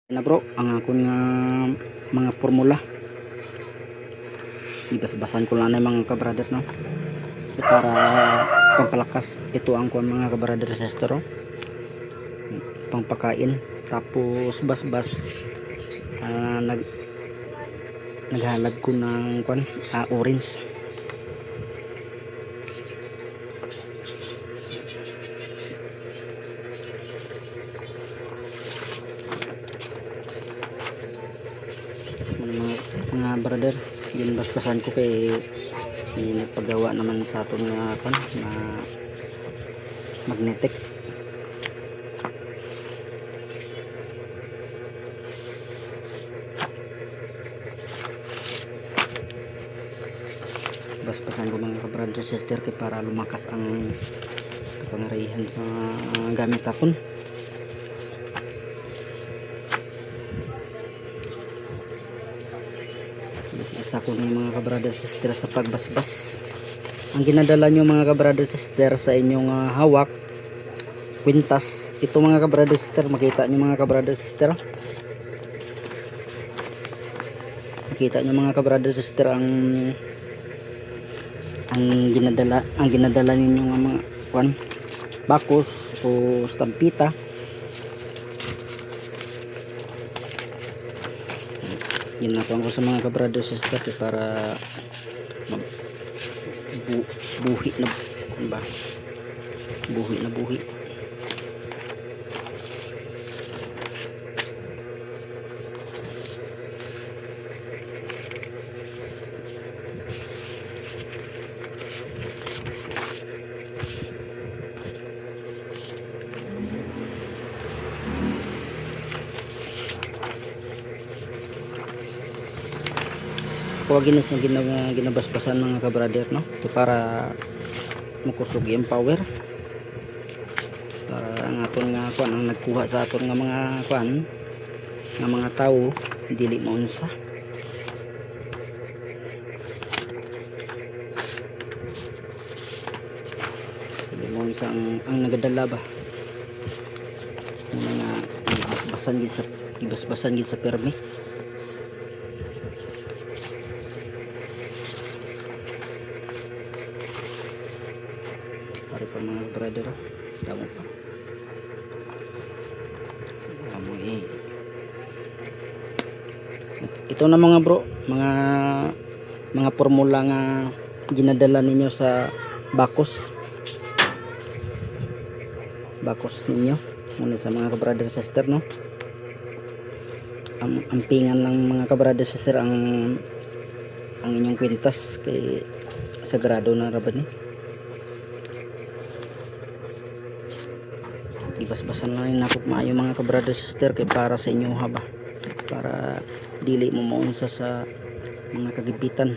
Na bro, ang akong mga formula. Ibas-basan ko lang na mga kabrothers, no? Para pampalakas. Ito ang kuan mga kabrothers sister, oh. Pangpakain. Tapos bas-bas naghalag ko ng kuan, orange. Mga brother, yun basbasan ko kay nagpagawa naman sa aton nga kuan na magnetic. Basbasan ko mga brother sister kay para lumakas ang kapangyarihan sa gamit akon. Isa ko ng mga kabrother sister sa pagbasbas. Ang ginadala nyo mga kabrother sister sa inyong hawak, kwintas. Ito mga kabrother sister, makita nyo mga kabrother sister, makita nyo mga kabrother sister ang ginadala ninyo ng mga kwan, bakos o stampita. Ginagawa ko sa mga kabrother sister para buhi na ba, buhi. Huwag ginabasbasan mga kabrother, no? Ito para makusog yung power, para ang aton nga kuan ang nagkuha sa aton nga mga kuan nga mga tao dili maunsa. Dili maunsa ang nagadala ba mga ibasbasan gid sa permi. Para pa mga brother, tama pa. Ito na mga bro, mga formula nga ginadala ninyo sa bakos ninyo, muna sa mga kabrother sister, no? Ampingan lang mga kabrother sister ang inyong kwintas kay sagrado na raban ni. Ibasbasan lang rin ako maayo mga kabrother sister kay para sa inyo haba, para dili mo maunsa sa mga kagipitan.